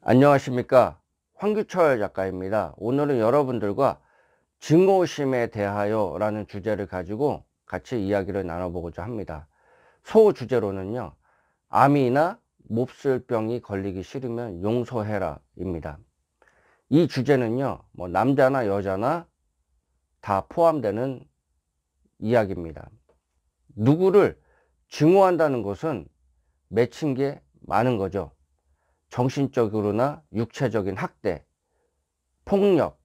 안녕하십니까, 황규철 작가입니다. 오늘은 여러분들과 증오심에 대하여 라는 주제를 가지고 같이 이야기를 나눠보고자 합니다. 소 주제로는요, 암이나 몹쓸병이 걸리기 싫으면 용서해라 입니다. 이 주제는요, 남자나 여자나 다 포함되는 이야기입니다. 누구를 증오한다는 것은 맺힌 게 많은 거죠. 정신적으로나 육체적인 학대, 폭력,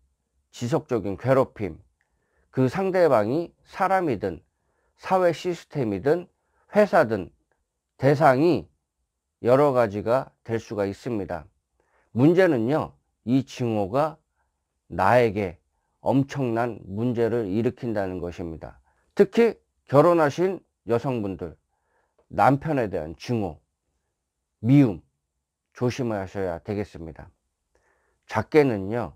지속적인 괴롭힘, 그 상대방이 사람이든 사회 시스템이든 회사든 대상이 여러 가지가 될 수가 있습니다. 문제는요, 이 증오가 나에게 엄청난 문제를 일으킨다는 것입니다. 특히 결혼하신 여성분들, 남편에 대한 증오, 미움 조심하셔야 되겠습니다. 작게는요,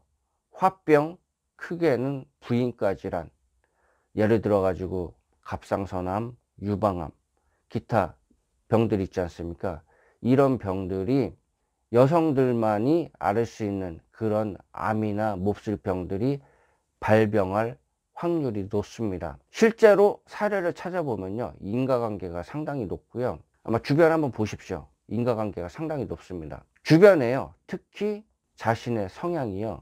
화병, 크게는 부인까지란, 예를 들어 가지고 갑상선암, 유방암, 기타 병들 있지 않습니까? 이런 병들이 여성들만이 앓을 수 있는 그런 암이나 몹쓸 병들이 발병할 확률이 높습니다. 실제로 사례를 찾아보면요, 인과관계가 상당히 높고요. 아마 주변 한번 보십시오. 인과관계가 상당히 높습니다. 주변에요, 특히 자신의 성향이요,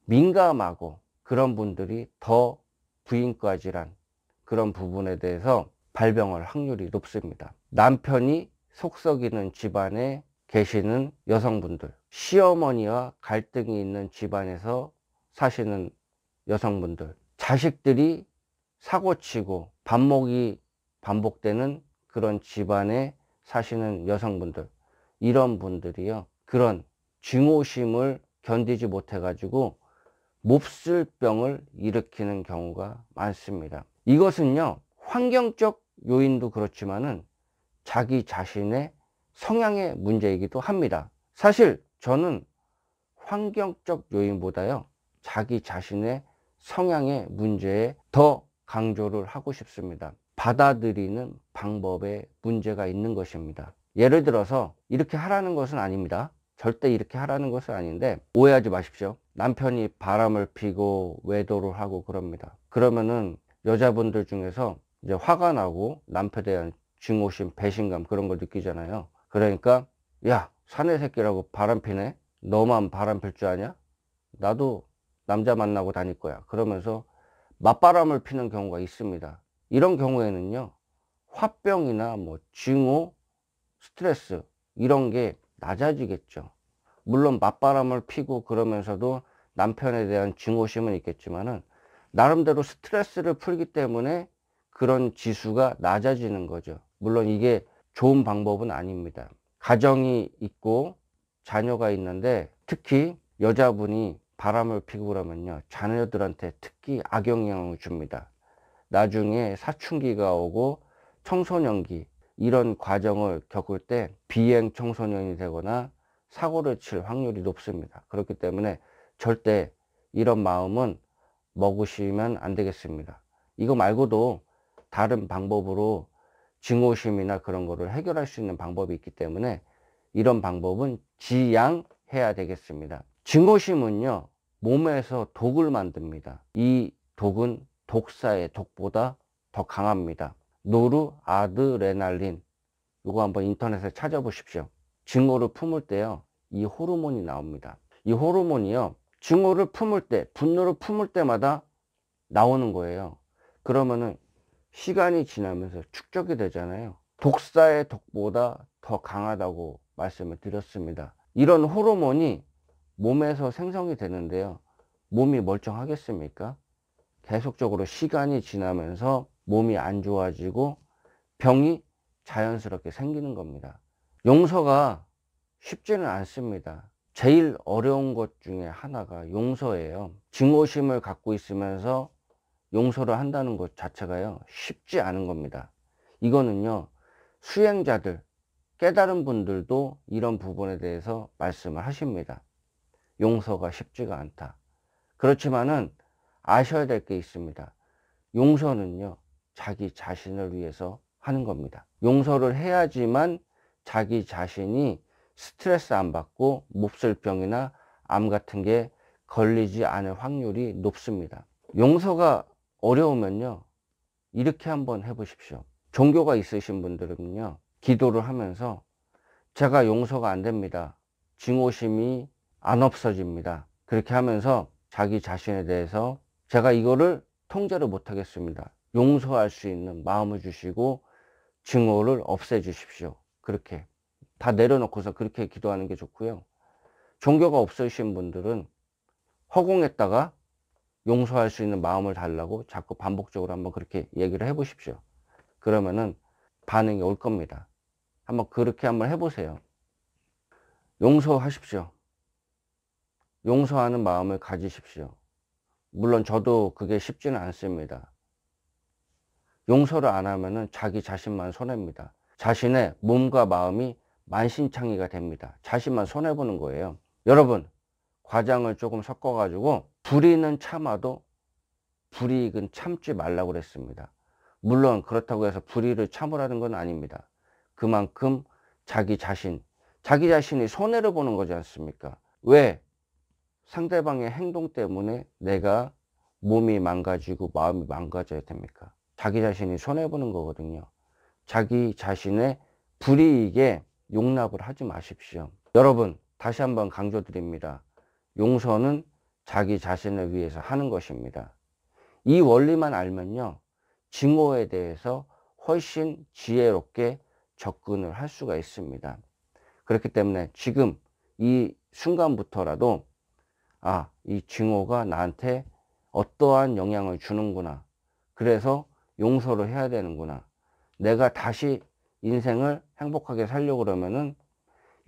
민감하고 그런 분들이 더 부인과 질환, 그런 부분에 대해서 발병할 확률이 높습니다. 남편이 속썩이는 집안에 계시는 여성분들, 시어머니와 갈등이 있는 집안에서 사시는 여성분들, 자식들이 사고치고 반목이 반복되는 그런 집안에 사시는 여성분들, 이런 분들이요, 그런 증오심을 견디지 못해 가지고 몹쓸병을 일으키는 경우가 많습니다. 이것은요, 환경적 요인도 그렇지만은 자기 자신의 성향의 문제이기도 합니다. 사실 저는 환경적 요인보다요, 자기 자신의 성향의 문제에 더 강조를 하고 싶습니다. 받아들이는 방법에 문제가 있는 것입니다. 예를 들어서 이렇게 하라는 것은 아닙니다. 절대 이렇게 하라는 것은 아닌데, 오해하지 마십시오. 남편이 바람을 피고 외도를 하고 그럽니다. 그러면은 여자분들 중에서 이제 화가 나고 남편에 대한 증오심, 배신감, 그런 걸 느끼잖아요. 그러니까, 야, 사내 새끼라고 바람 피네? 너만 바람 필 줄 아냐? 나도 남자 만나고 다닐 거야. 그러면서 맞바람을 피는 경우가 있습니다. 이런 경우에는요, 화병이나 증오, 스트레스, 이런 게 낮아지겠죠. 물론 맞바람을 피고 그러면서도 남편에 대한 증오심은 있겠지만은, 나름대로 스트레스를 풀기 때문에 그런 지수가 낮아지는 거죠. 물론 이게 좋은 방법은 아닙니다. 가정이 있고 자녀가 있는데, 특히 여자분이 바람을 피고 그러면요, 자녀들한테 특히 악영향을 줍니다. 나중에 사춘기가 오고 청소년기, 이런 과정을 겪을 때 비행 청소년이 되거나 사고를 칠 확률이 높습니다. 그렇기 때문에 절대 이런 마음은 먹으시면 안 되겠습니다. 이거 말고도 다른 방법으로 증오심이나 그런 거를 해결할 수 있는 방법이 있기 때문에 이런 방법은 지양해야 되겠습니다. 증오심은요, 몸에서 독을 만듭니다. 이 독은 독사의 독보다 더 강합니다. 노르아드레날린, 이거 한번 인터넷에 찾아보십시오. 증오를 품을 때요, 이 호르몬이 나옵니다. 이 호르몬이요, 증오를 품을 때, 분노를 품을 때마다 나오는 거예요. 그러면은 시간이 지나면서 축적이 되잖아요. 독사의 독보다 더 강하다고 말씀을 드렸습니다. 이런 호르몬이 몸에서 생성이 되는데요, 몸이 멀쩡하겠습니까? 계속적으로 시간이 지나면서 몸이 안 좋아지고 병이 자연스럽게 생기는 겁니다. 용서가 쉽지는 않습니다. 제일 어려운 것 중에 하나가 용서예요. 증오심을 갖고 있으면서 용서를 한다는 것 자체가요, 쉽지 않은 겁니다. 이거는요, 수행자들, 깨달은 분들도 이런 부분에 대해서 말씀을 하십니다. 용서가 쉽지가 않다. 그렇지만은 아셔야 될 게 있습니다. 용서는요, 자기 자신을 위해서 하는 겁니다. 용서를 해야지만 자기 자신이 스트레스 안 받고 몹쓸병이나 암 같은 게 걸리지 않을 확률이 높습니다. 용서가 어려우면요, 이렇게 한번 해보십시오. 종교가 있으신 분들은요, 기도를 하면서 제가 용서가 안 됩니다. 증오심이 안 없어집니다. 그렇게 하면서 자기 자신에 대해서 제가 이거를 통제를 못 하겠습니다. 용서할 수 있는 마음을 주시고 증오를 없애 주십시오. 그렇게 다 내려놓고서 그렇게 기도하는 게 좋고요. 종교가 없으신 분들은 허공에다가 용서할 수 있는 마음을 달라고 자꾸 반복적으로 한번 그렇게 얘기를 해 보십시오. 그러면은 반응이 올 겁니다. 한번 그렇게 한번 해보세요. 용서하십시오. 용서하는 마음을 가지십시오. 물론 저도 그게 쉽지는 않습니다. 용서를 안 하면은 자기 자신만 손해입니다. 자신의 몸과 마음이 만신창이가 됩니다. 자신만 손해보는 거예요. 여러분, 과장을 조금 섞어 가지고 불의는 참아도 불이익은 참지 말라고 그랬습니다. 물론 그렇다고 해서 불의를 참으라는 건 아닙니다. 그만큼 자기 자신이 손해를 보는 거지 않습니까? 왜? 상대방의 행동 때문에 내가 몸이 망가지고 마음이 망가져야 됩니까? 자기 자신이 손해보는 거거든요. 자기 자신의 불이익에 용납을 하지 마십시오. 여러분, 다시 한번 강조드립니다. 용서는 자기 자신을 위해서 하는 것입니다. 이 원리만 알면요, 증오에 대해서 훨씬 지혜롭게 접근을 할 수가 있습니다. 그렇기 때문에 지금 이 순간부터라도 이 증오가 나한테 어떠한 영향을 주는구나. 그래서 용서를 해야 되는구나. 내가 다시 인생을 행복하게 살려고 그러면은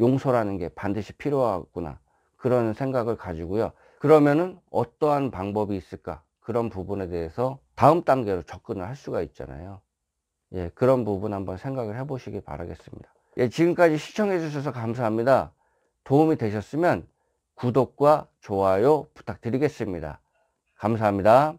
용서라는 게 반드시 필요하구나. 그런 생각을 가지고요. 그러면은 어떠한 방법이 있을까? 그런 부분에 대해서 다음 단계로 접근을 할 수가 있잖아요. 예, 그런 부분 한번 생각을 해 보시기 바라겠습니다. 예, 지금까지 시청해 주셔서 감사합니다. 도움이 되셨으면 구독과 좋아요 부탁드리겠습니다. 감사합니다.